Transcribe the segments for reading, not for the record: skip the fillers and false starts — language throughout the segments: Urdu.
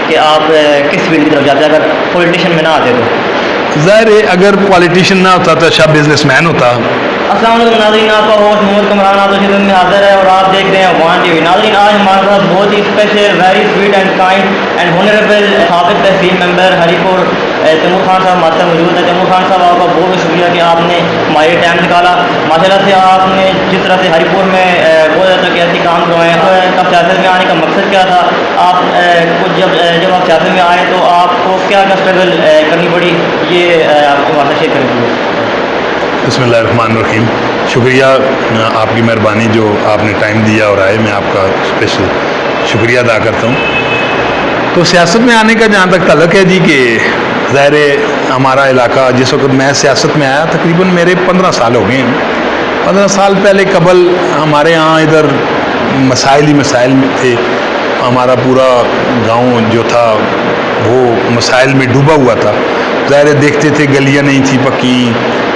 کہ آپ کس فیلڈ کی طرف جاتے اگر پولیٹیشین میں نہ آتے تو؟ ظاہر ہے اگر پولیٹیشین نہ ہوتا تو اچھا بزنس مین ہوتا. السلام علیکم ناظرین، آپ کا ہوسٹ محمد کمران آپ خدمت میں حاضر ہے اور آپ دیکھ رہے ہیں وان ٹی وی. ناظرین، آج ہمارے ساتھ بہت ہی special, very sweet and kind and honourable سابق تحصیل ممبر ہری پور تیمور خان صاحب ہمارے ساتھ موجود ہیں. تیمور خان صاحب، آپ کا بہت بہت شکریہ کہ آپ نے ہمارے ٹائم نکالا. ماشاء اللہ سے آپ نے جس طرح سے ہری پور میں بہت زیادہ ترقیاتی کام کروائے ہیں. آپ سیاست میں آنے کا مقصد کیا تھا؟ آپ جب آپ سیاست میں آئے تو آپ کو کیا کیا اسٹرگل کرنی پڑی؟ یہ آپ کو بات شیئر کریں گے. بسم اللہ الرحمن الرحیم. شکریہ آپ کی مہربانی جو آپ نے ٹائم دیا اور آئے. میں آپ کا اسپیشل شکریہ ادا کرتا ہوں. تو سیاست میں آنے کا جہاں تک تعلق ہے جی کہ ظاہر ہمارا علاقہ جس وقت میں سیاست میں آیا تقریباً میرے 15 سال ہو گئے ہیں. 15 سال پہلے قبل ہمارے ہاں ادھر مسائل ہی مسائل تھے. ہمارا پورا گاؤں جو تھا وہ مسائل میں ڈوبا ہوا تھا. ظاہر دیکھتے تھے گلیاں نہیں تھی پکی،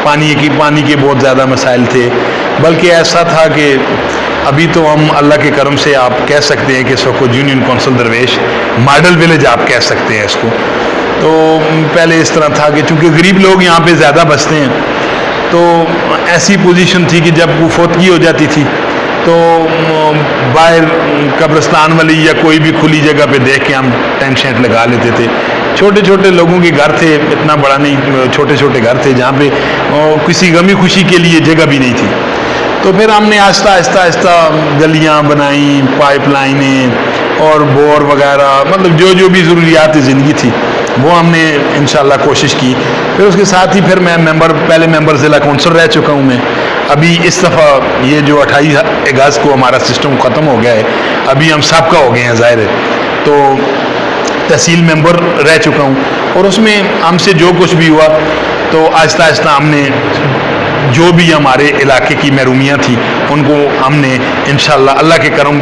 پانی کے بہت زیادہ مسائل تھے. بلکہ ایسا تھا کہ ابھی تو ہم اللہ کے کرم سے آپ کہہ سکتے ہیں کہ اس وقت یونین کونسل درویش ماڈل ولیج آپ کہہ سکتے ہیں اس کو. تو پہلے اس طرح تھا کہ چونکہ غریب لوگ یہاں پہ زیادہ بستے ہیں تو ایسی پوزیشن تھی کہ جب وہ فوتگی ہو جاتی تھی تو باہر قبرستان والی یا کوئی بھی کھلی جگہ پہ دیکھ کے ہم ٹینٹ شینٹ لگا لیتے تھے. چھوٹے چھوٹے لوگوں کے گھر تھے، اتنا بڑا نہیں، چھوٹے چھوٹے گھر تھے جہاں پہ کسی غمی خوشی کے لیے جگہ بھی نہیں تھی. تو پھر ہم نے آہستہ آہستہ گلیاں بنائیں، پائپ لائنیں اور بور وغیرہ، مطلب جو بھی ضروریات زندگی تھی وہ ہم نے انشاءاللہ کوشش کی. پھر اس کے ساتھ ہی پھر میں پہلے ممبر ضلع کونسل رہ چکا ہوں. میں ابھی اس دفعہ یہ جو 28 اگست کو ہمارا سسٹم ختم ہو گیا ہے، ابھی ہم سابقہ ہو گئے ہیں ظاہر ہے. تو تحصیل ممبر رہ چکا ہوں اور اس میں ہم سے جو کچھ بھی ہوا تو آہستہ آہستہ ہم نے جو بھی ہمارے علاقے کی محرومیاں تھیں ان کو ہم نے انشاءاللہ اللہ کے کرم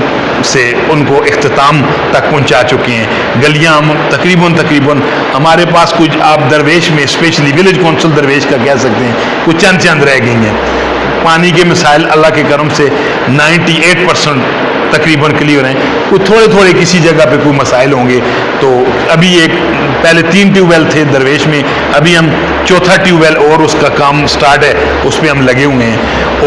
سے ان کو اختتام تک پہنچا چکے ہیں. گلیاں ہم تقریباً ہمارے پاس کچھ آپ درویش میں اسپیشلی ولیج کونسل درویش کا کہہ سکتے ہیں کچھ چند رہ گئی ہیں. پانی کے مسائل اللہ کے کرم سے 98% تقریباً کلیئر ہیں. کچھ تھوڑے کسی جگہ پہ کوئی مسائل ہوں گے. تو ابھی پہلے 3 ٹیوب ویل تھے درویش میں، ابھی ہم 4تھا ٹیوب ویل اور اس کا کام سٹارٹ ہے، اس پہ ہم لگے ہوئے ہیں.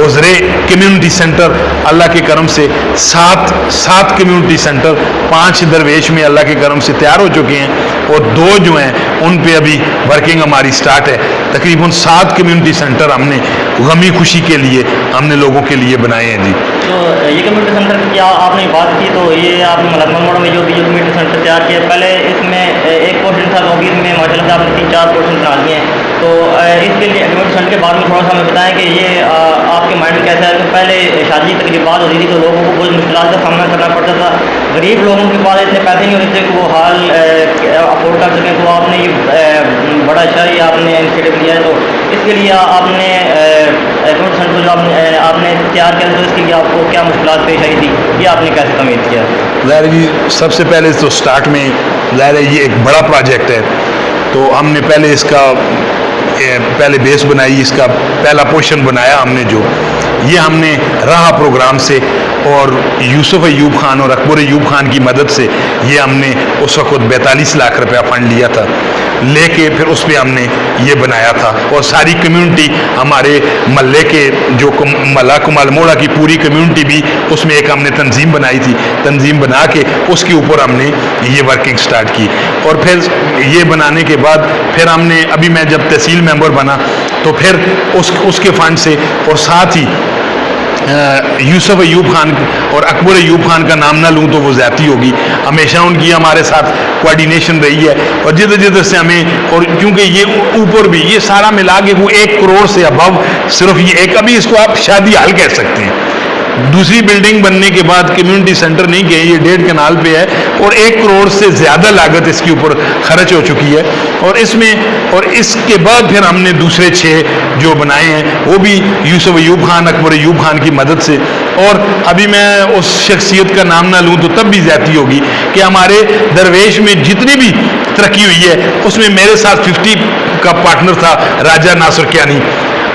اوزرے کمیونٹی سینٹر اللہ کے کرم سے 7 کمیونٹی سینٹر 5 درویش میں اللہ کے کرم سے تیار ہو چکے ہیں اور 2 جو ہیں ان پہ ابھی ورکنگ ہماری سٹارٹ ہے. تقریباً 7 کمیونٹی سینٹر ہم نے غمی خوشی کے لیے ہم نے لوگوں کے لیے بنائے ہیں جی. تو یہ کمیونٹی سینٹر کی کیا آپ نے بات کی، تو یہ آپ نے ملازمہ موڑ میں جو کمیونٹی سینٹر تیار کیا، پہلے اس میں ایک پورشن تھا تو ابھی اس میں ماشاء اللہ سے آپ نے 3-4 پورشن بنا دیے ہیں. تو اس کے لیے کمیونٹی سینٹر کے بارے میں تھوڑا سا ہمیں بتائیں کہ یہ آپ کے مائنڈ میں کیسا ہے کہ پہلے شادی تقریبات ہوتی تھی تو لوگوں کو بہت مشکلات کا سامنا کرنا پڑتا تھا، غریب لوگوں کے پاس اتنے پیسے نہیں ہوتے تھے کہ وہ حال افورڈ کر سکیں. تو آپ نے یہ بڑا اچھا ہی آپ نے انیشیٹو لیا ہے. تو اس کے لیے آپ نے کمیونٹی سینٹر جو آپ نے تیار کیا تو اس کے لیے آپ کو کیا مشکلات پیش آئی تھی، یہ آپ نے کیسے تمیز کیا؟ ظاہر جی سب سے پہلے تو سٹارٹ میں ظاہر ہے یہ ایک بڑا پروجیکٹ ہے تو ہم نے پہلے اس کا بیس بنائی، اس کا پہلا پورشن بنایا ہم نے جو یہ ہم نے راہ پروگرام سے اور یوسف ایوب خان اور اکبر ایوب خان کی مدد سے یہ ہم نے اس وقت 42 لاکھ روپیہ فنڈ لیا تھا لے کے پھر اس پہ ہم نے یہ بنایا تھا. اور ساری کمیونٹی ہمارے محلے کے جو ملا کمال موڑا کی پوری کمیونٹی بھی اس میں ایک ہم نے تنظیم بنائی تھی، تنظیم بنا کے اس کے اوپر ہم نے یہ ورکنگ سٹارٹ کی. اور پھر یہ بنانے کے بعد پھر ہم نے ابھی میں جب تحصیل ممبر بنا تو پھر اس کے فنڈ سے اور ساتھ ہی یوسف ایوب خان اور اکبر ایوب خان کا نام نہ لوں تو وہ زیادتی ہوگی، ہمیشہ ان کی ہمارے ساتھ کوارڈینیشن رہی ہے. اور جدھر سے ہمیں اور کیونکہ یہ اوپر بھی یہ سارا ملا کے وہ 1 کروڑ سے ابو صرف یہ ایک ابھی اس کو آپ شادی حال کہہ سکتے ہیں. دوسری بلڈنگ بننے کے بعد کمیونٹی سینٹر نہیں گئے، یہ 1.5 کنال پہ ہے اور 1 کروڑ سے زیادہ لاگت اس کے اوپر خرچ ہو چکی ہے. اور اس کے بعد پھر ہم نے دوسرے 6 جو بنائے ہیں وہ بھی یوسف ایوب خان اکبر ایوب خان کی مدد سے. اور ابھی میں اس شخصیت کا نام نہ لوں تو تب بھی زیادتی ہوگی کہ ہمارے درویش میں جتنی بھی ترقی ہوئی ہے اس میں میرے ساتھ 50 کا پارٹنر تھا راجہ ناصر کیانی.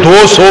200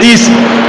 30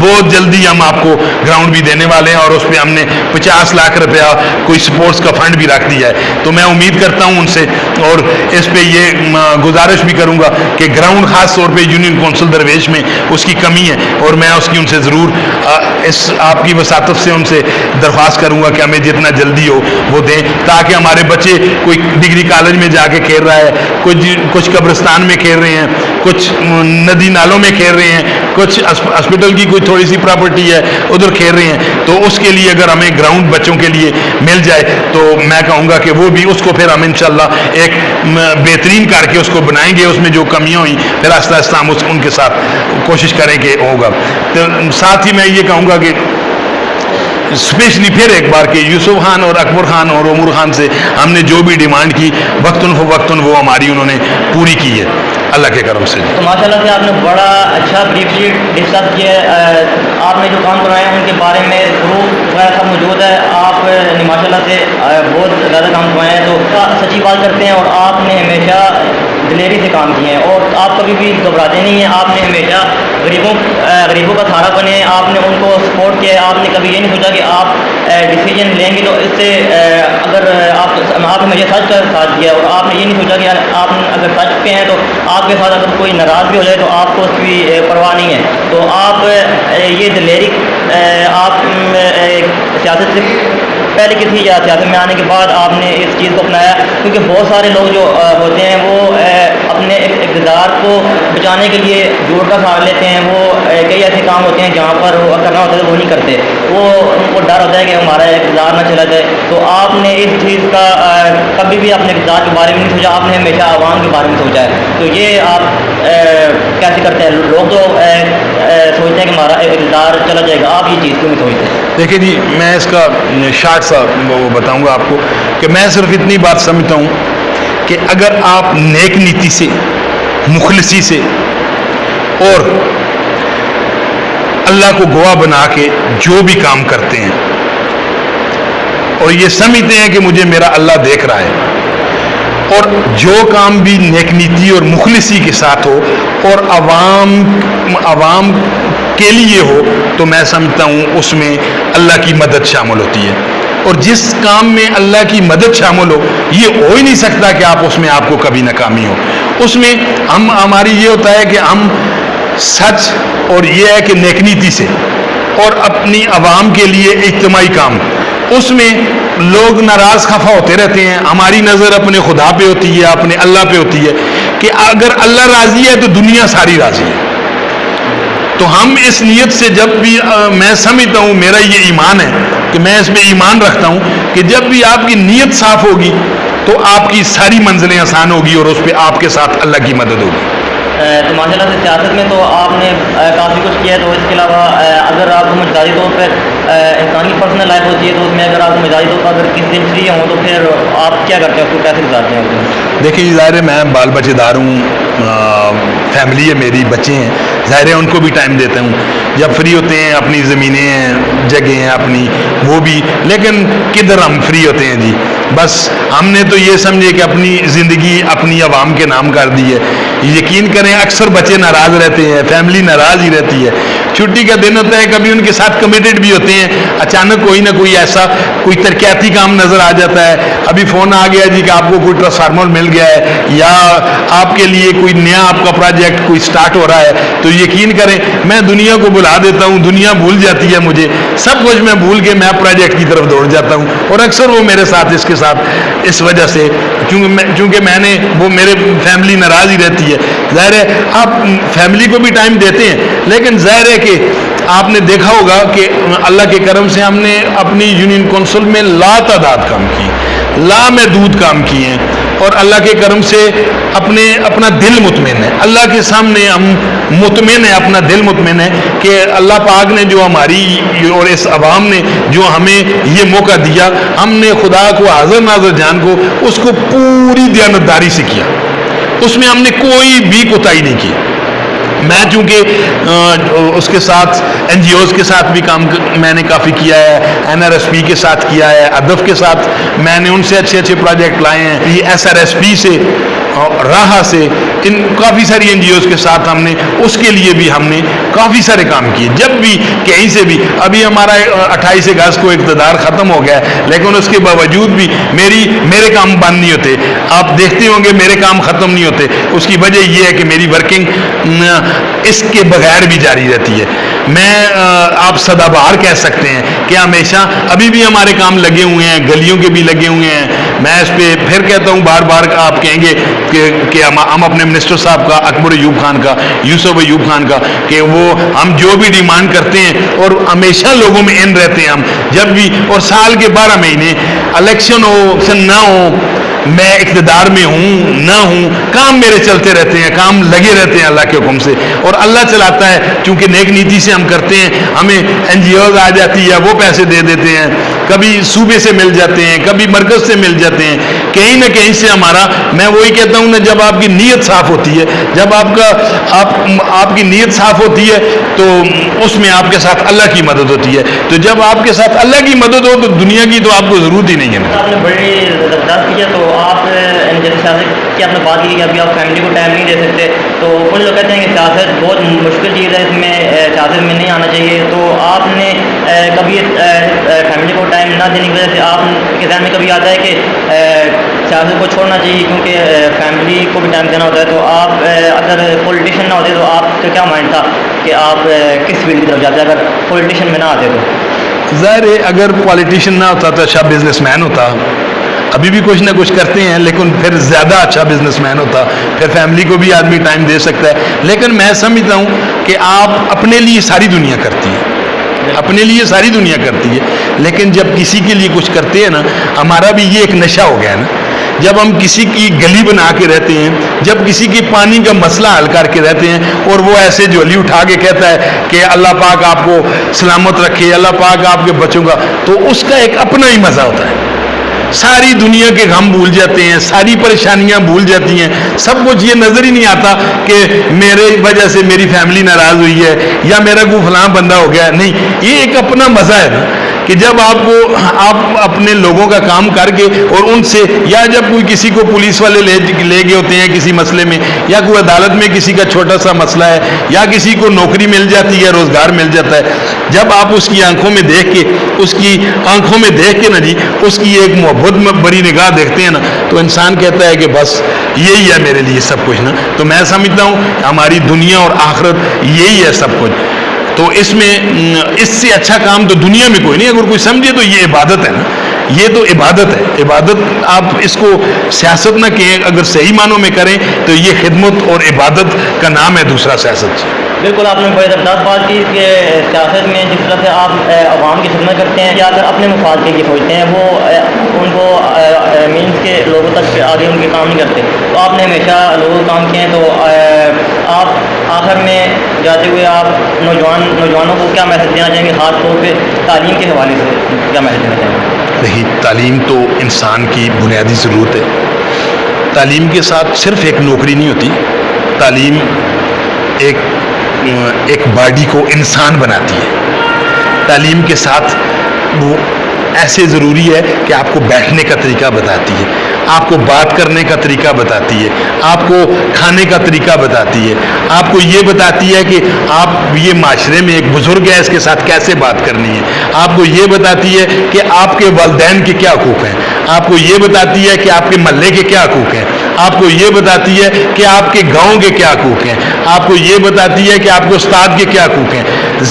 بہت جلدی ہم آپ کو گراؤنڈ بھی دینے والے ہیں اور اس پہ ہم نے 50 لاکھ روپیہ کوئی سپورٹس کا فنڈ بھی رکھ دیا ہے. تو میں امید کرتا ہوں ان سے اور اس پہ یہ گزارش بھی کروں گا کہ گراؤنڈ خاص طور پہ یونین کونسل درویش میں اس کی کمی ہے اور میں اس کی ان سے ضرور اس آپ کی وساطت سے ان سے درخواست کروں گا کہ ہمیں جتنا جلدی ہو وہ دیں تاکہ ہمارے بچے کوئی ڈگری کالج میں جا کے کھیل رہا ہے, کچھ قبرستان میں کھیل رہے ہیں, کچھ ندی نالوں میں کھیل رہے ہیں, کچھ ہاسپٹل کی کوئی تھوڑی سی پراپرٹی ہے ادھر کھیل رہے ہیں. تو اس کے لیے اگر ہمیں گراؤنڈ بچوں کے لیے مل جائے تو میں کہوں گا کہ وہ بھی اس کو پھر ہم انشاءاللہ ایک بہترین کر کے اس کو بنائیں گے. اس میں جو کمیاں ہوئی پھر آہستہ آہستہ ہم ان کے ساتھ کوشش کریں کہ ہوگا. تو ساتھ ہی میں یہ کہوں گا کہ اسپیشلی پھر ایک بار کہ یوسف خان اور اکبر خان اور عمر خان سے ہم نے جو بھی ڈیمانڈ کی وقتاً فوقتاً وہ ہماری انہوں نے پوری کی ہے اللہ کے کرم سے. تو ماشاء اللہ سے آپ نے بڑا اچھا بریفلی ڈسکس کیا ہے. آپ نے جو کام کرائے ہیں ان کے بارے میں پروف وغیرہ سب موجود ہے. آپ نے ماشاء اللہ سے بہت زیادہ کام کرائے ہیں تو سچی بات کرتے ہیں اور آپ نے ہمیشہ دلیری سے کام کیے ہیں اور آپ کبھی بھی گھبراتے نہیں ہیں. آپ نے ہمیشہ غریبوں کا سہارا بنے, آپ نے ان کو سپورٹ کیا. آپ نے کبھی یہ نہیں سوچا کہ آپ ڈیسیجن لیں گے تو اس سے اگر آپ ہمیشہ سچ کا ساتھ دیا اور آپ نے یہ نہیں سوچا کہ آپ اگر سچ پہ ہیں تو آپ کے ساتھ اگر کوئی ناراض بھی ہو جائے تو آپ کو اس کی پرواہ نہیں ہے. تو آپ یہ دلیری آپ سیاست سے پہلے کی تھی یا سیاست میں آنے کے بعد آپ نے اس چیز کو اپنایا کیونکہ بہت سارے لوگ جو ہوتے ہیں وہ اپنے اقتدار کو بچانے کے لیے جھوٹ کا سہارا لیتے ہیں. وہ کئی ایسے کام ہوتے ہیں جہاں پر وہ کرنا ہوتا ہے وہ نہیں کرتے. وہ ان کو ڈر ہوتا ہے کہ ہمارا اقتدار نہ چلا جائے. تو آپ نے اس چیز کا کبھی بھی اپنے اقتدار کے بارے میں نہیں سوچا, آپ نے ہمیشہ عوام کے بارے میں سوچا ہے. تو یہ آپ کیسے کرتے ہیں؟ لوگ تو سوچتے ہیں کہ ہمارا اقتدار چلا جائے گا, آپ یہ چیز کیوں نہیں سوچتے؟ دیکھیں جی میں اس کا شارٹ سا وہ بتاؤں گا آپ کو کہ میں صرف اتنی بات سمجھتا ہوں کہ اگر آپ نیک نیتی سے, مخلصی سے اور اللہ کو گواہ بنا کے جو بھی کام کرتے ہیں اور یہ سمجھتے ہیں کہ مجھے میرا اللہ دیکھ رہا ہے اور جو کام بھی نیک نیتی اور مخلصی کے ساتھ ہو اور عوام کے لیے ہو تو میں سمجھتا ہوں اس میں اللہ کی مدد شامل ہوتی ہے. اور جس کام میں اللہ کی مدد شامل ہو یہ ہو ہی نہیں سکتا کہ آپ اس میں آپ کو کبھی ناکامی ہو. اس میں ہماری یہ ہوتا ہے کہ ہم سچ اور یہ ہے کہ نیک نیتی سے اور اپنی عوام کے لیے اجتماعی کام, اس میں لوگ ناراض خفا ہوتے رہتے ہیں. ہماری نظر اپنے خدا پہ ہوتی ہے, اپنے اللہ پہ ہوتی ہے کہ اگر اللہ راضی ہے تو دنیا ساری راضی ہے. تو ہم اس نیت سے جب بھی میں سمجھتا ہوں میرا یہ ایمان ہے کہ میں اس میں ایمان رکھتا ہوں کہ جب بھی آپ کی نیت صاف ہوگی تو آپ کی ساری منزلیں آسان ہوگی اور اس پہ آپ کے ساتھ اللہ کی مدد ہوگی. تو ماشاء اللہ سے سیاست میں تو آپ نے کافی کچھ کیا ہے. تو اس کے علاوہ اگر آپ کو مجازی طور پر انسانی پرسنل لائف ہوتی ہے تو اس میں اگر آپ کو مجازی طور پر اگر کسی دن فری ہوں تو پھر آپ کیا کرتے ہیں, اس کو کیسے گزارتے ہیں؟ دیکھیں ظاہر ہے میں بال بچے دار ہوں, فیملی ہے میری, بچے ہیں, ظاہر ہے ان کو بھی ٹائم دیتا ہوں. جب فری ہوتے ہیں اپنی زمینیں ہیں, جگہیں ہیں اپنی وہ بھی, لیکن کدھر ہم فری ہوتے ہیں جی. بس ہم نے تو یہ سمجھے کہ اپنی زندگی اپنی عوام کے نام کر دی ہے. یقین کریں اکثر بچے ناراض رہتے ہیں, فیملی ناراض ہی رہتی ہے. چھٹی کا دن ہوتا ہے, کبھی ان کے ساتھ کمیٹڈ بھی ہوتے ہیں, اچانک کوئی نہ کوئی ایسا کوئی ترقیاتی کام نظر آ جاتا ہے. ابھی فون آ گیا جی کہ آپ کو کوئی ٹرانسفارمر مل گیا ہے یا آپ کے لیے کوئی نیا آپ کا پروجیکٹ کوئی سٹارٹ ہو رہا ہے, تو یقین کریں میں دنیا کو بلا دیتا ہوں, دنیا بھول جاتی ہے مجھے, سب کچھ میں بھول کے میں پروجیکٹ کی طرف دوڑ جاتا ہوں. اور اکثر وہ میرے ساتھ اس کے ساتھ اس وجہ سے کیونکہ میں نے وہ میرے فیملی ناراض ہی رہتی ہے. ظاہر ہے آپ فیملی کو بھی ٹائم دیتے ہیں, لیکن ظاہر ہے کہ آپ نے دیکھا ہوگا کہ اللہ کے کرم سے ہم نے اپنی یونین کونسل میں لا تعداد کام کیے, لامحدود کام کیے ہیں اور اللہ کے کرم سے اپنا دل مطمئن ہے. اللہ کے سامنے ہم مطمئن ہیں, اپنا دل مطمئن ہے کہ اللہ پاک نے جو ہماری اور اس عوام نے جو ہمیں یہ موقع دیا, ہم نے خدا کو حاضر ناظر جان کو اس کو پوری دیانتداری سے کیا. اس میں ہم نے کوئی بھی کوتاہی نہیں کی. میں چونکہ اس کے ساتھ NGOs کے ساتھ بھی کام میں نے کافی کیا ہے, NRSP کے ساتھ کیا ہے, ادف کے ساتھ میں نے ان سے اچھے اچھے پروجیکٹ لائے ہیں, یہ SRSP سے, راہا سے, ان کافی ساری NGOs کے ساتھ ہم نے, اس کے لیے بھی ہم نے کافی سارے کام کیے. جب بھی کہیں سے بھی, ابھی ہمارا 28 اگست کو اقتدار ختم ہو گیا ہے, لیکن اس کے باوجود بھی میرے کام بند نہیں ہوتے. آپ دیکھتے ہوں گے میرے کام ختم نہیں ہوتے. اس کی وجہ یہ ہے کہ میری ورکنگ اس کے بغیر بھی جاری رہتی ہے. میں آپ سدا بہار کہہ سکتے ہیں کہ ہمیشہ ابھی بھی ہمارے کام لگے ہوئے ہیں, گلیوں کے بھی لگے ہوئے ہیں. میں اس پہ پھر کہتا ہوں, بار بار آپ کہیں گے کہ ہم اپنے منسٹر صاحب کا, اکبر ایوب خان کا, یوسف ایوب خان کا, کہ وہ ہم جو بھی ڈیمانڈ کرتے ہیں اور ہمیشہ لوگوں میں ان رہتے ہیں ہم جب بھی, اور سال کے 12 مہینے الیکشن ہو نہ ہو, میں اقتدار میں ہوں نہ ہوں, کام میرے چلتے رہتے ہیں, کام لگے رہتے ہیں اللہ کے حکم سے, اور اللہ چلاتا ہے. چونکہ نیک نیتی سے ہم کرتے ہیں, ہمیں NGOs آ جاتی ہے, وہ پیسے دے دیتے ہیں, کبھی صوبے سے مل جاتے ہیں, کبھی مرکز سے مل جاتے ہیں, کہیں نہ کہیں سے ہمارا, میں وہی کہتا ہوں نا, جب آپ کی نیت صاف ہوتی ہے, جب آپ کی نیت صاف ہوتی ہے تو اس میں آپ کے ساتھ اللہ کی مدد ہوتی ہے. تو جب آپ کے ساتھ اللہ کی مدد ہو تو دنیا کی تو آپ کو ضرورت ہی نہیں ہے. آپ نے بڑی زبردست کیا. تو آپ جیسے سیاست کی آپ نے بات کی کہ ابھی آپ فیملی کو ٹائم نہیں دے سکتے, تو کچھ لوگ کہتے ہیں کہ سیاست بہت مشکل چیز ہے, اس میں سیاست میں نہیں آنا چاہیے. تو آپ نے کبھی فیملی کو ٹائم نہ دینے کی وجہ سے آپ کے ذہن میں کبھی آتا ہے کہ سیاست کو چھوڑنا چاہیے کیونکہ فیملی کو بھی ٹائم دینا ہوتا ہے؟ تو آپ اگر پولیٹیشین نہ ہوتے تو آپ کا کیا مائنڈ تھا کہ آپ کس فیلڈ کی طرف جاتے اگر پولیٹیشین میں نہ آتے تو؟ ظاہر ہے اگر پولیٹیشین نہ ہوتا تو اچھا بزنس مین ہوتا. ابھی بھی کچھ نہ کچھ کرتے ہیں, لیکن پھر زیادہ اچھا بزنس مین ہوتا, پھر فیملی کو بھی آدمی ٹائم دے سکتا ہے. لیکن میں سمجھتا ہوں کہ آپ اپنے لیے ساری دنیا کرتی ہے, اپنے لیے ساری دنیا کرتی ہے, لیکن جب کسی کے لیے کچھ کرتے ہیں نا, ہمارا بھی یہ ایک نشہ ہو گیا ہے نا. جب ہم کسی کی گلی بنا کے رہتے ہیں, جب کسی کی پانی کا مسئلہ حل کر کے رہتے ہیں, اور وہ ایسے جھولی اٹھا کے کہتا ہے کہ اللہ پاک آپ کو سلامت رکھے, اللہ پاک آپ کے بچوں کا, تو اس کا ایک اپنا ہی مزہ ہوتا ہے. ساری دنیا کے غم بھول جاتے ہیں, ساری پریشانیاں بھول جاتی ہیں, سب کچھ یہ نظر ہی نہیں آتا کہ میرے وجہ سے میری فیملی ناراض ہوئی ہے یا میرا کوئی فلاں بندہ ہو گیا. نہیں, یہ ایک اپنا مزہ ہے نا کہ جب آپ اپنے لوگوں کا کام کر کے, اور ان سے, یا جب کوئی کسی کو پولیس والے لے گئے ہوتے ہیں کسی مسئلے میں, یا کوئی عدالت میں کسی کا چھوٹا سا مسئلہ ہے, یا کسی کو نوکری مل جاتی ہے, روزگار مل جاتا ہے, جب آپ اس کی آنکھوں میں دیکھ کے, اس کی آنکھوں میں دیکھ کے نا جی, اس کی ایک محبت میں بڑی نگاہ دیکھتے ہیں نا, تو انسان کہتا ہے کہ بس یہی ہے میرے لیے سب کچھ نا. تو میں سمجھتا ہوں ہماری دنیا اور آخرت یہی ہے سب کچھ. تو اس میں اس سے اچھا کام تو دنیا میں کوئی نہیں. اگر کوئی سمجھے تو یہ عبادت ہے نا, یہ تو عبادت ہے. عبادت آپ اس کو سیاست نہ کہیں, اگر صحیح معنوں میں کریں تو یہ خدمت اور عبادت کا نام ہے, دوسرا سیاست. بالکل, آپ نے بڑی زبردست بات کی کہ سیاست میں جس طرح سے آپ عوام کی خدمت کرتے ہیں یا اگر اپنے مفاد کے لیے سوچتے ہیں, وہ ان کو مینس کے لوگوں تک آگے ان کے کام نہیں کرتے. تو آپ نے ہمیشہ لوگوں کو کام کیے ہیں. تو آپ آخر میں جاتے ہوئے آپ نوجوانوں کو کیا میسج دینا چاہیں گے, خاص طور پہ تعلیم کے حوالے سے کیا میسج دینا چاہیں گے؟ نہیں, تعلیم تو انسان کی بنیادی ضرورت ہے. تعلیم کے ساتھ صرف ایک نوکری نہیں ہوتی. تعلیم ایک باڈی کو انسان بناتی ہے. تعلیم کے ساتھ وہ ایسے ضروری ہے کہ آپ کو بیٹھنے کا طریقہ بتاتی ہے, آپ کو بات کرنے کا طریقہ بتاتی ہے, آپ کو کھانے کا طریقہ بتاتی ہے, آپ کو یہ بتاتی ہے کہ آپ یہ معاشرے میں ایک بزرگ ہے, اس کے ساتھ کیسے بات کرنی ہے, آپ کو یہ بتاتی ہے کہ آپ کے والدین کے کیا حقوق ہیں, آپ کو یہ بتاتی ہے کہ آپ کے محلے کے کیا حقوق ہیں, آپ کو یہ بتاتی ہے کہ آپ کے گاؤں کے کیا حقوق ہیں, آپ کو یہ بتاتی ہے کہ آپ کے استاد کے کیا حقوق ہیں.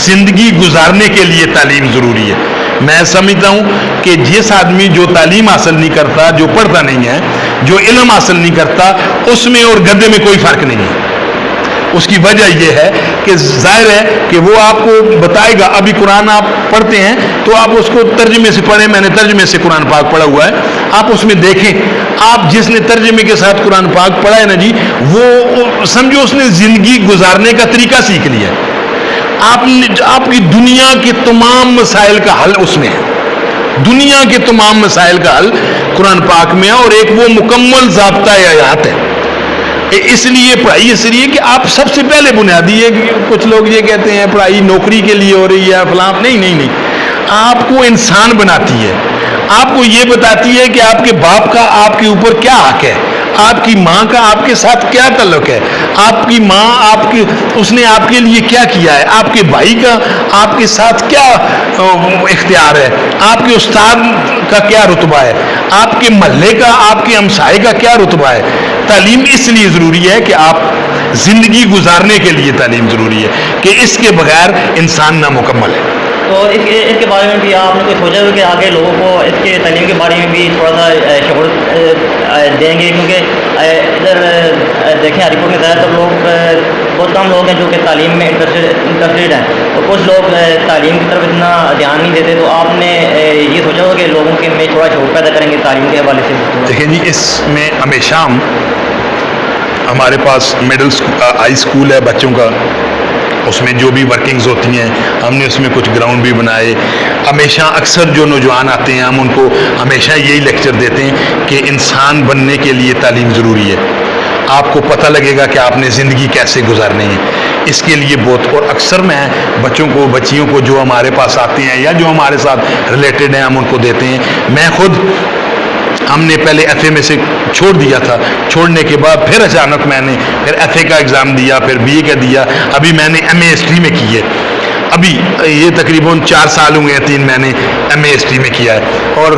زندگی گزارنے کے لیے تعلیم ضروری ہے. میں سمجھتا ہوں کہ جس آدمی جو تعلیم حاصل نہیں کرتا, جو پڑھتا نہیں ہے, جو علم حاصل نہیں کرتا, اس میں اور گدھے میں کوئی فرق نہیں ہے. اس کی وجہ یہ ہے کہ ظاہر ہے کہ وہ آپ کو بتائے گا. ابھی قرآن آپ پڑھتے ہیں تو آپ اس کو ترجمے سے پڑھیں, میں نے ترجمے سے قرآن پاک پڑھا ہوا ہے, آپ اس میں دیکھیں. آپ جس نے ترجمے کے ساتھ قرآن پاک پڑھا ہے نا جی, وہ سمجھو اس نے زندگی گزارنے کا طریقہ سیکھ لیا ہے. آپ کی دنیا کے تمام مسائل کا حل اس میں ہے. دنیا کے تمام مسائل کا حل قرآن پاک میں ہے, اور ایک وہ مکمل ضابطہ حیات ہے. اس لیے پڑھائی اس لیے کہ آپ سب سے پہلے بنیادی ہے کہ کچھ لوگ یہ کہتے ہیں پڑھائی نوکری کے لیے ہو رہی ہے فلاں، نہیں، آپ کو انسان بناتی ہے، آپ کو یہ بتاتی ہے کہ آپ کے باپ کا آپ کے اوپر کیا حق ہے، آپ کی ماں کا آپ کے ساتھ کیا تعلق ہے، آپ کی ماں اس نے آپ کے لیے کیا کیا ہے، آپ کے بھائی کا آپ کے ساتھ کیا اختیار ہے، آپ کے استاد کا کیا رتبہ ہے، آپ کے محلے کا آپ کے ہمسائے کا کیا رتبہ ہے۔ تعلیم اس لیے ضروری ہے کہ آپ زندگی گزارنے کے لیے تعلیم ضروری ہے، کہ اس کے بغیر انسان نامکمل ہے۔ تو اس کے بارے میں بھی آپ نے کوئی سوچا ہو کہ آگے لوگوں کو اس کے تعلیم کے بارے میں بھی تھوڑا سا شعور دیں گے، کیونکہ ادھر دیکھیں ہری پور کے زیادہ تر لوگ بہت کم لوگ ہیں جو کہ تعلیم میں انٹرسٹیڈ ہیں، تو کچھ لوگ تعلیم کی طرف اتنا دھیان نہیں دیتے، تو آپ نے یہ سوچا ہو کہ لوگوں کے میں تھوڑا شعور پیدا کریں گے تعلیم کے حوالے سے؟ دیکھیں جی، اس میں ہمیشہ ہمارے پاس مڈل ہائی اسکول ہے بچوں کا، اس میں جو بھی ورکنگز ہوتی ہیں ہم نے اس میں کچھ گراؤنڈ بھی بنائے۔ ہمیشہ اکثر جو نوجوان آتے ہیں ہم ان کو ہمیشہ یہی لیکچر دیتے ہیں کہ انسان بننے کے لیے تعلیم ضروری ہے، آپ کو پتہ لگے گا کہ آپ نے زندگی کیسے گزارنی ہے، اس کے لیے اور اکثر میں بچیوں کو جو ہمارے پاس آتے ہیں یا جو ہمارے ساتھ ریلیٹڈ ہیں ہم ان کو دیتے ہیں۔ میں خود ہم نے پہلے ایف اے میں سے چھوڑ دیا تھا، چھوڑنے کے بعد پھر اچانک میں نے پھر ایف اے کا ایگزام دیا، پھر بی اے کا دیا، ابھی میں نے ایم اے ہسٹری میں کی ہے، ابھی یہ تقریباً 4 سال ہوئے ہیں، 3 میں نے ایم اے ہسٹری میں کیا ہے۔ اور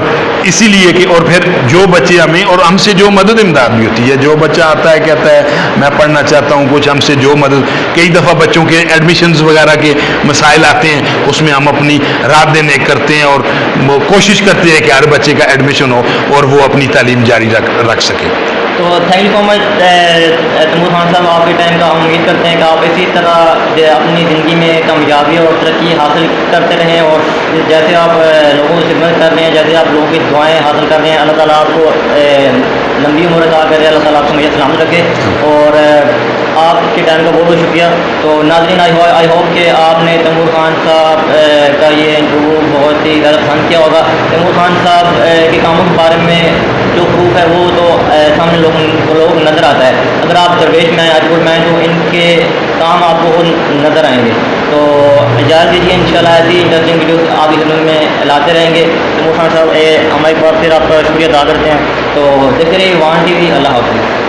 اسی لیے کہ اور پھر جو بچے ہم سے جو مدد امداد بھی ہوتی ہے، جو بچہ آتا ہے کہتا ہے میں پڑھنا چاہتا ہوں کچھ، ہم سے جو مدد، کئی دفعہ بچوں کے ایڈمیشنز وغیرہ کے مسائل آتے ہیں، اس میں ہم اپنی رات دن ایک کرتے ہیں اور کوشش کرتے ہیں کہ ہر بچے کا ایڈمیشن ہو اور وہ اپنی تعلیم جاری رکھ سکے۔ تو thank you so much Taimur Khan صاحب، آپ کے ٹائم کا ہم امید کرتے ہیں کہ آپ اسی طرح اپنی زندگی میں کامیابی اور ترقی حاصل کرتے رہیں، اور جیسے آپ لوگوں کی خدمت کر رہے ہیں، جیسے آپ لوگوں کی دعائیں حاصل کر رہے ہیں، اللہ تعالیٰ آپ کو لمبی عمر عطا کرے، اللہ تعالیٰ آپ کو میرے سلامت رکھے، اور آپ کے ٹائم کا بہت بہت شکریہ۔ تو ناظرین، آئی ہوپ کہ آپ نے تیمور خان صاحب کا یہ انٹرویو بہت ہی زیادہ پسند کیا ہوگا۔ تیمور خان صاحب کے کاموں کے بارے میں جو پروف ہے وہ تو سامنے لوگ نظر آتا ہے، اگر آپ درویش میں آئیں، اجپور میں آئیں، تو ان کے کام آپ کو نظر آئیں گے۔ تو اجازت دیجیے، انشاءاللہ ایسی انٹرسٹنگ ویڈیوز آپ کی خدمت میں لاتے رہیں گے۔ تیمور خان صاحب، ہم ایک بار پھر آپ کا شکریہ ادا کرتے ہیں۔ تو دیکھتے رہیے وان ٹی وی۔ اللہ حافظ۔